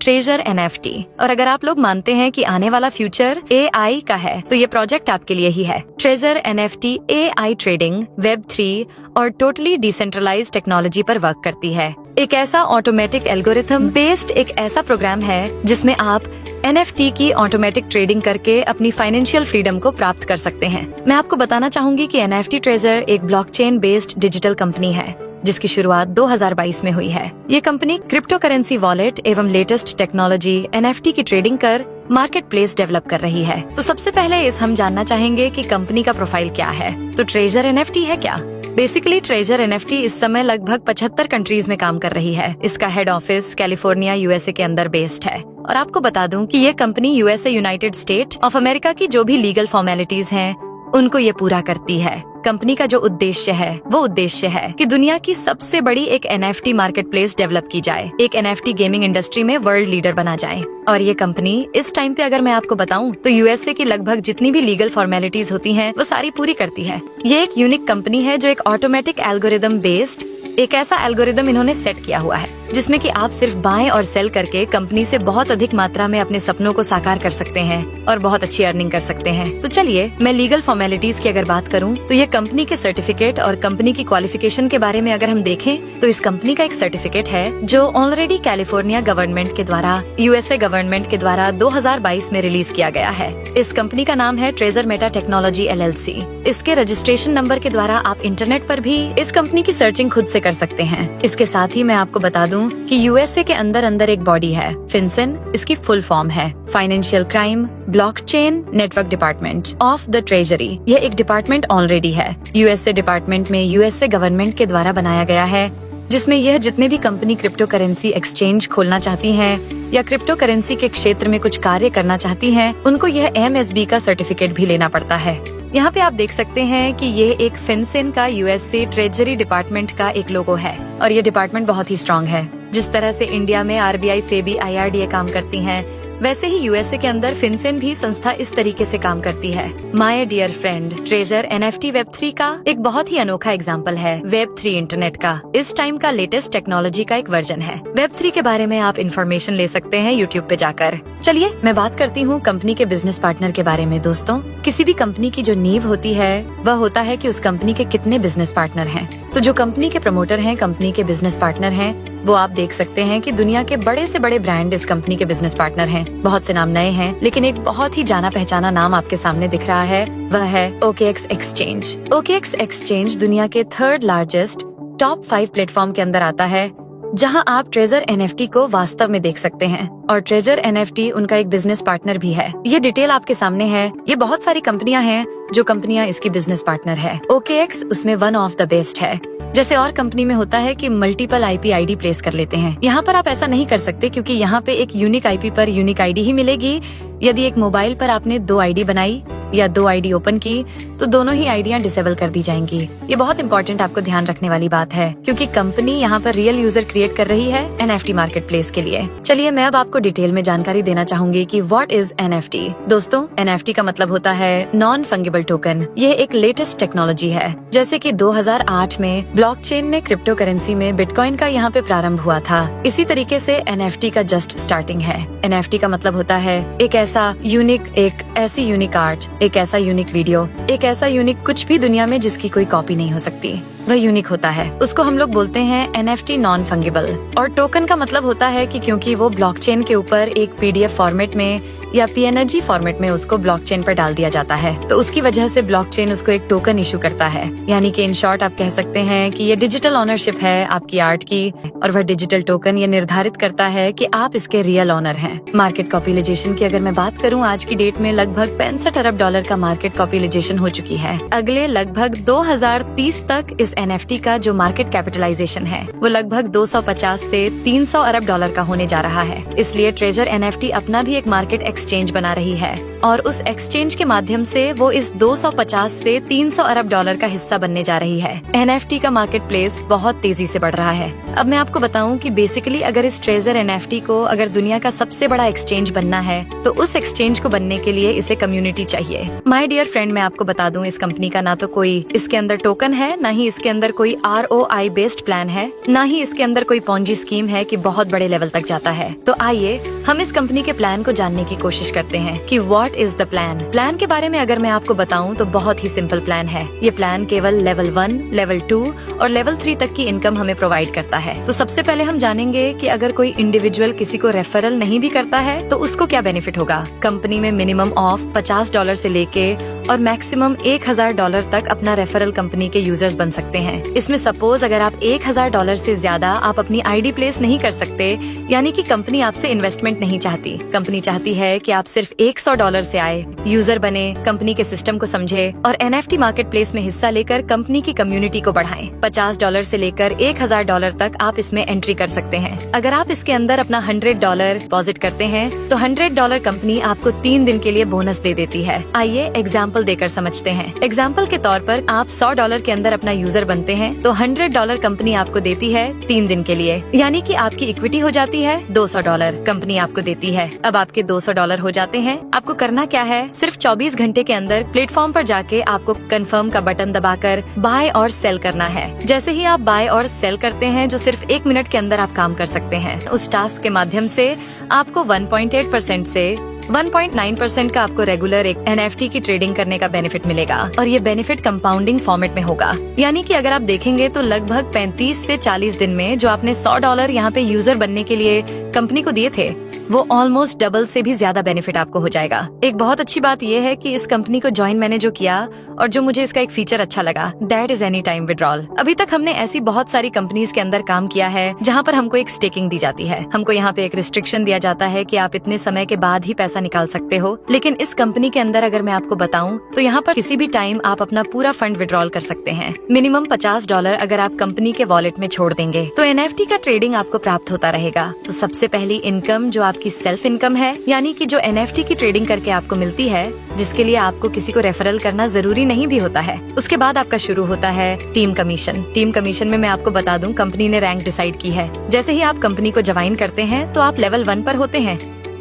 Treasure NFT. और अगर आप लोग मानते हैं कि आने वाला फ्यूचर एआई का है तो ये प्रोजेक्ट आपके लिए ही है। Treasure NFT AI trading, Web3 और टोटली डिसेंट्रलाइज टेक्नोलॉजी पर वर्क करती है। एक ऐसा ऑटोमेटिक एल्गोरिथम बेस्ड एक ऐसा प्रोग्राम है जिसमें आप एनएफटी की ऑटोमेटिक ट्रेडिंग करके अपनी फाइनेंशियल फ्रीडम को प्राप्त कर सकते हैं। मैं आपको बताना चाहूंगी कि एनएफटी ट्रेजर एक ब्लॉकचेन बेस्ड डिजिटल कंपनी है जिसकी शुरुआत 2022 में हुई है। ये कंपनी क्रिप्टो करेंसी वॉलेट एवं लेटेस्ट टेक्नोलॉजी एनएफटी की ट्रेडिंग कर मार्केट प्लेस डेवलप कर रही है। तो सबसे पहले हम जानना चाहेंगे कि कंपनी का प्रोफाइल क्या है। तो ट्रेजर एनएफटी है क्या? बेसिकली ट्रेजर एनएफटी इस समय लगभग 75 कंट्रीज में काम कर रही है। इसका हेड ऑफिस कैलिफोर्निया यूएसए के अंदर बेस्ड है। और आपको बता दूं कि ये company USA United state of America की जो भी लीगल फॉर्मेलिटीज हैं उनको ये पूरा करती है। कंपनी का जो उद्देश्य है वो उद्देश्य है कि दुनिया की सबसे बड़ी एक एनएफटी मार्केट प्लेस डेवलप की जाए, एक एनएफटी गेमिंग इंडस्ट्री में वर्ल्ड लीडर बना जाए। और ये कंपनी इस टाइम पे अगर मैं आपको बताऊं तो यूएसए की लगभग जितनी भी लीगल फॉर्मेलिटीज होती हैं वो सारी पूरी करती है। ये एक यूनिक कंपनी है जो एक ऑटोमेटिक एल्गोरिदम बेस्ड एक ऐसा एल्गोरिदम इन्होंने सेट किया हुआ है जिसमें कि आप सिर्फ बाय और सेल करके कंपनी से बहुत अधिक मात्रा में अपने सपनों को साकार कर सकते हैं और बहुत अच्छी अर्निंग कर सकते हैं। तो चलिए मैं लीगल फॉर्मेलिटीज की अगर बात करूं तो ये कंपनी के सर्टिफिकेट और कंपनी की क्वालिफिकेशन के बारे में अगर हम देखें तो इस कंपनी का एक सर्टिफिकेट है जो ऑलरेडी कैलिफोर्निया गवर्नमेंट के द्वारा यूएसए गवर्नमेंट के द्वारा 2022 में रिलीज किया गया है। इस कंपनी का नाम है ट्रेजर मेटा टेक्नोलॉजी एलएलसी। इसके रजिस्ट्रेशन नंबर के द्वारा आप इंटरनेट पर भी इस कंपनी की सर्चिंग खुद से कर सकते हैं। इसके साथ ही मैं आपको बता दूं कि यूएसए के अंदर एक बॉडी है फिनसेन। इसकी फुल फॉर्म है financial crime blockchain network department of the treasury. यह एक डिपार्टमेंट ऑलरेडी है यूएसए डिपार्टमेंट में यूएसए गवर्नमेंट के द्वारा बनाया गया है, जिसमें यह जितने भी कंपनी क्रिप्टो करेंसी एक्सचेंज खोलना चाहती हैं या क्रिप्टो करेंसी के क्षेत्र में कुछ कार्य करना चाहती हैं, उनको यह एमएसबी का सर्टिफिकेट भी लेना पड़ता है। यहाँ पे आप देख सकते हैं कि ये एक फिनसेन का यूएसए ट्रेजरी डिपार्टमेंट का एक लोगो है और ये डिपार्टमेंट बहुत ही स्ट्रांग है। जिस तरह से इंडिया में आरबीआई, सेबी, आईआरडीए काम करती हैं, वैसे ही यूएसए के अंदर फिनसेन भी संस्था इस तरीके से काम करती है। My dear friend, treasure NFT वेब3 का एक बहुत ही अनोखा एग्जांपल है वेब3 इंटरनेट का। इस टाइम का लेटेस्ट टेक्नोलॉजी का एक वर्जन है। वेब3 के बारे में आप इन्फॉर्मेशन ले सकते हैं यूट्यूब पे जाकर। चलिए मैं बात करती हूँ कंपनी के बिजनेस पार्टनर के बारे में। दोस्तों, किसी भी कंपनी की जो नींव होती है वह होता है कि उस कंपनी के कितने बिजनेस पार्टनर हैं। तो जो कंपनी के प्रमोटर हैं, कंपनी के बिजनेस पार्टनर हैं, वो आप देख सकते हैं कि दुनिया के बड़े से बड़े ब्रांड इस कंपनी के बिजनेस पार्टनर हैं। बहुत से नाम नए हैं लेकिन एक बहुत ही जाना पहचाना नाम आपके सामने दिख रहा है, वह है OKX एक्सचेंज। OKX एक्सचेंज दुनिया के 3rd लार्जेस्ट टॉप 5 प्लेटफॉर्म के अंदर आता है, जहां आप ट्रेजर एनएफटी को वास्तव में देख सकते हैं और ट्रेजर एनएफटी उनका एक बिजनेस पार्टनर भी है। ये डिटेल आपके सामने है। ये बहुत सारी कंपनियां हैं जो कंपनियां इसकी बिजनेस पार्टनर है। OKX उसमें वन ऑफ द बेस्ट है। जैसे और कंपनी में होता है कि मल्टीपल आईपी आईडी प्लेस कर लेते हैं, यहाँ पर आप ऐसा नहीं कर सकते क्योंकि यहाँ पे एक यूनिक आईपी पर यूनिक आईडी ही मिलेगी। यदि एक मोबाइल पर आपने 2 आईडी बनाई या 2 आईडी ओपन की तो दोनों ही आईडियां डिसेबल कर दी जाएंगी। ये बहुत इंपॉर्टेंट आपको ध्यान रखने वाली बात है क्योंकि कंपनी यहाँ पर रियल यूजर क्रिएट कर रही है एनएफटी मार्केट प्लेस के लिए। चलिए मैं अब आपको डिटेल में जानकारी देना चाहूंगी कि व्हाट इज एनएफटी। दोस्तों, एनएफटी का मतलब होता है नॉन फंगिबल टोकन। यह एक लेटेस्ट टेक्नोलॉजी है। जैसे कि 2008 में ब्लॉकचेन में क्रिप्टो करेंसी में बिटकॉइन का यहाँ पे प्रारंभ हुआ था, इसी तरीके से एनएफटी का जस्ट स्टार्टिंग है। एनएफटी का मतलब होता है एक ऐसा यूनिक, एक ऐसी यूनिक आर्ट, एक ऐसा यूनिक वीडियो, एक ऐसा यूनिक कुछ भी दुनिया में जिसकी कोई कॉपी नहीं हो सकती। वह यूनिक होता है, उसको हम लोग बोलते हैं एनएफटी नॉन फंगिबल। और टोकन का मतलब होता है कि क्योंकि वो ब्लॉकचेन के ऊपर एक पीडीएफ फॉर्मेट में या पीएनजी फॉर्मेट में उसको ब्लॉकचेन पर डाल दिया जाता है, तो उसकी वजह से ब्लॉकचेन उसको एक टोकन इशू करता है। यानी कि इन शॉर्ट आप कह सकते हैं कि ये डिजिटल ऑनरशिप है आपकी आर्ट की, और वह डिजिटल टोकन ये निर्धारित करता है कि आप इसके रियल ऑनर हैं। मार्केट कैपिटलाइजेशन की अगर मैं बात करूं, आज की डेट में लगभग $65 अरब का मार्केट कैपिटलाइजेशन हो चुकी है। अगले लगभग 2030 तक इस एनएफटी का जो मार्केट कैपिटलाइजेशन है वो लगभग 250 से $300 अरब का होने जा रहा है। इसलिए ट्रेजर एनएफटी अपना भी एक मार्केट एक्सचेंज बना रही है और उस एक्सचेंज के माध्यम से वो इस 250 से 300 अरब डॉलर का हिस्सा बनने जा रही है। NFT का मार्केट प्लेस बहुत तेजी से बढ़ रहा है। अब मैं आपको बताऊं कि बेसिकली अगर इस ट्रेजर NFT को अगर दुनिया का सबसे बड़ा एक्सचेंज बनना है तो उस एक्सचेंज को बनने के लिए इसे कम्युनिटी चाहिए। माय डियर फ्रेंड, मैं आपको बता दूं इस कंपनी का ना तो कोई इसके अंदर टोकन है, ना ही इसके अंदर कोई ROI बेस्ड प्लान है, ना ही इसके अंदर कोई पॉन्जी स्कीम है कि बहुत बड़े लेवल तक जाता है। तो आइए हम इस कंपनी के प्लान को जानने की कोशिश करते हैं कि व्हाट इज द प्लान के बारे में अगर मैं आपको बताऊं तो बहुत ही सिंपल प्लान है। ये प्लान केवल लेवल 1, लेवल 2 और लेवल 3 तक की इनकम हमें प्रोवाइड करता है। तो सबसे पहले हम जानेंगे कि अगर कोई इंडिविजुअल किसी को रेफरल नहीं भी करता है तो उसको क्या बेनिफिट होगा। कंपनी में मिनिमम ऑफ $50 से लेके और मैक्सिमम $1000 तक अपना रेफरल कंपनी के यूजर्स बन सकते हैं। इसमें सपोज अगर आप $1000 से ज्यादा आप अपनी आईडी प्लेस नहीं कर सकते, यानी कि कंपनी आपसे इन्वेस्टमेंट नहीं चाहती। कंपनी चाहती है कि आप सिर्फ $100 से आए, यूजर बने, कंपनी के सिस्टम को समझे और NFT मार्केट प्लेस में हिस्सा लेकर कंपनी की कम्युनिटी को बढ़ाएं। $50 से लेकर $1000 तक आप इसमें एंट्री कर सकते हैं। अगर आप इसके अंदर अपना $100 डिपॉजिट करते हैं तो $100 कंपनी आपको 3 दिन के लिए बोनस दे देती है। आइए एग्जाम्पल देकर समझते हैं। एग्जाम्पल के तौर पर आप $100 के अंदर अपना यूजर बनते हैं तो $100 कंपनी आपको देती है 3 दिन के लिए, यानी कि आपकी इक्विटी हो जाती है $200 कंपनी आपको देती है। अब आपके $200 हो जाते हैं। आपको करना क्या है, सिर्फ 24 घंटे के अंदर प्लेटफॉर्म पर जाके आपको कंफर्म का बटन दबाकर बाय और सेल करना है। जैसे ही आप बाय और सेल करते हैं, जो सिर्फ 1 मिनट के अंदर आप काम कर सकते हैं, उस टास्क के माध्यम से आपको 1.8% से 1.9% का आपको रेगुलर एक NFT की ट्रेडिंग करने का बेनिफिट मिलेगा और ये बेनिफिट कंपाउंडिंग फॉर्मेट में होगा। यानी कि अगर आप देखेंगे तो लगभग 35 से 40 दिन में जो आपने $100 यहाँ पे यूजर बनने के लिए कंपनी को दिए थे, वो ऑलमोस्ट डबल से भी ज्यादा बेनिफिट आपको हो जाएगा। एक बहुत अच्छी बात यह है कि इस कंपनी को ज्वाइन मैंने जो किया और जो मुझे इसका एक फीचर अच्छा लगा, that is any time withdrawal. अभी तक हमने ऐसी बहुत सारी कंपनीज के अंदर काम किया है जहाँ पर हमको एक स्टेकिंग दी जाती है, हमको यहाँ पे एक रिस्ट्रिक्शन दिया जाता है कि आप इतने समय के बाद ही पैसा निकाल सकते हो। लेकिन इस कंपनी के अंदर अगर मैं आपको बताऊं तो यहाँ पर किसी भी टाइम आप अपना पूरा फंड विड्रॉल कर सकते हैं। मिनिमम $50 अगर आप कंपनी के वॉलेट में छोड़ देंगे तो NFT का ट्रेडिंग आपको प्राप्त होता रहेगा। तो सबसे पहली इनकम जो आपकी सेल्फ इनकम है, यानी कि जो NFT की ट्रेडिंग करके आपको मिलती है, जिसके लिए आपको किसी को रेफरल करना जरूरी नहीं भी होता है। उसके बाद आपका शुरू होता है टीम कमीशन। टीम कमीशन में मैं आपको बता दूं, कंपनी ने रैंक डिसाइड की है। जैसे ही आप कंपनी को ज्वाइन करते हैं तो आप लेवल 1 पर होते हैं,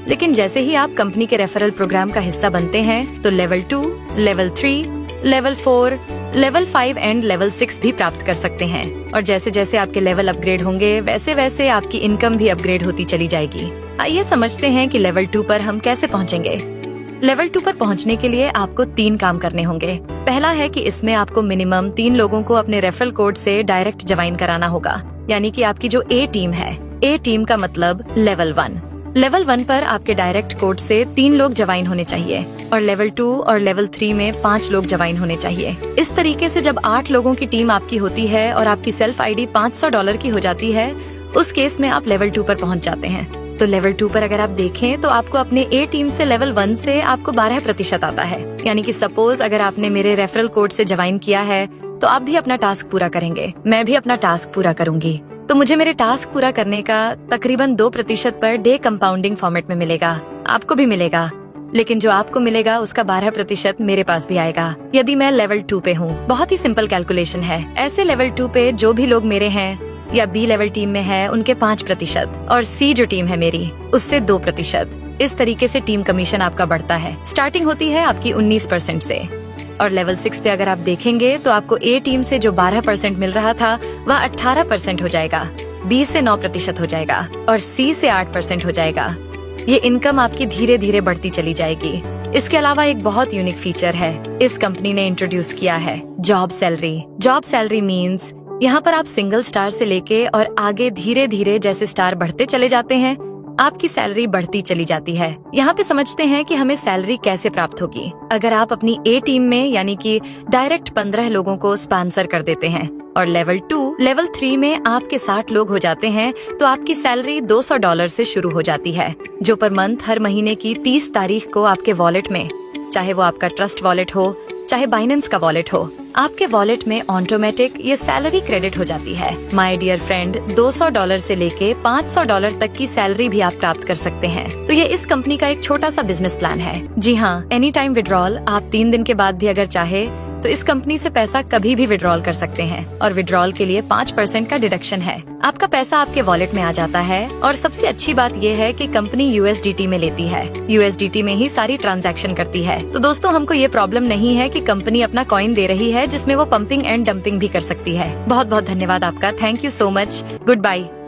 लेकिन जैसे ही आप कंपनी के रेफरल प्रोग्राम का हिस्सा बनते हैं तो level 2, level 3, level 4, level 5 and level 6 भी प्राप्त कर सकते हैं। और जैसे जैसे आपके लेवल अपग्रेड होंगे वैसे वैसे आपकी इनकम भी अपग्रेड होती चली जाएगी। आइए समझते हैं कि लेवल 2 पर हम कैसे पहुंचेंगे। लेवल 2 पर पहुंचने के लिए आपको 3 काम करने होंगे। पहला है कि इसमें आपको मिनिमम 3 लोगों को अपने रेफरल कोड से डायरेक्ट ज्वाइन कराना होगा, यानी कि आपकी जो A टीम है, A टीम का मतलब लेवल 1। लेवल 1 पर आपके डायरेक्ट कोड से 3 लोग ज्वाइन होने चाहिए और लेवल 2 और लेवल 3 में 5 लोग ज्वाइन होने चाहिए। इस तरीके से जब 8 लोगों की टीम आपकी होती है और आपकी सेल्फ आईडी $500 की हो जाती है, उस केस में आप लेवल 2 पर पहुंच जाते हैं। तो लेवल 2 पर अगर आप देखें तो आपको अपने A टीम से लेवल 1 से आपको 12% आता है। यानी कि सपोज अगर आपने मेरे रेफरल कोड से ज्वाइन किया है तो आप भी अपना टास्क पूरा करेंगे, मैं भी अपना टास्क पूरा करूंगी, तो मुझे मेरे टास्क पूरा करने का तकरीबन 2% पर डे कंपाउंडिंग फॉर्मेट में मिलेगा। आपको भी मिलेगा, लेकिन जो आपको मिलेगा उसका 12% मेरे पास भी आएगा यदि मैं लेवल 2 पे हूँ। बहुत ही सिंपल कैलकुलेशन है। ऐसे लेवल 2 पे जो भी लोग मेरे हैं या B लेवल टीम में है उनके 5% और C जो टीम है मेरी उससे 2%। इस तरीके से टीम कमीशन आपका बढ़ता है। स्टार्टिंग होती है आपकी 19% से और लेवल 6 पे अगर आप देखेंगे तो आपको A टीम से जो 12% मिल रहा था वह 18% हो जाएगा, B से 9% हो जाएगा और C से 8% हो जाएगा। ये इनकम आपकी धीरे धीरे बढ़ती चली जाएगी। इसके अलावा एक बहुत यूनिक फीचर है, इस कंपनी ने इंट्रोड्यूस किया है job salary. Job salary means यहाँ पर आप सिंगल स्टार से लेके और आगे धीरे धीरे जैसे स्टार बढ़ते चले जाते हैं आपकी सैलरी बढ़ती चली जाती है। यहाँ पे समझते हैं कि हमें सैलरी कैसे प्राप्त होगी। अगर आप अपनी A टीम में यानी कि डायरेक्ट 15 लोगों को स्पॉन्सर कर देते हैं और लेवल 2, लेवल 3 में आपके 60 लोग हो जाते हैं तो आपकी सैलरी $200 से शुरू हो जाती है, जो पर मंथ हर महीने की 30 तारीख को आपके वॉलेट में, चाहे वो आपका ट्रस्ट वॉलेट हो, चाहे बाइनेंस का वॉलेट हो, आपके वॉलेट में ऑटोमेटिक ये सैलरी क्रेडिट हो जाती है। माय डियर फ्रेंड, $200 से लेके $500 तक की सैलरी भी आप प्राप्त कर सकते हैं। तो ये इस कंपनी का एक छोटा सा बिजनेस प्लान है। जी हाँ, एनी टाइम विड्रॉल, आप 3 दिन के बाद भी अगर चाहे तो इस कंपनी से पैसा कभी भी विड्रॉल कर सकते हैं और विड्रॉल के लिए 5% का डिडक्शन है। आपका पैसा आपके वॉलेट में आ जाता है और सबसे अच्छी बात ये है कि कंपनी USDT में लेती है, USDT में ही सारी ट्रांजैक्शन करती है। तो दोस्तों, हमको ये प्रॉब्लम नहीं है कि कंपनी अपना कॉइन दे रही है जिसमें वो पंपिंग एंड डंपिंग भी कर सकती है। बहुत बहुत धन्यवाद आपका। Thank you so much. Good bye.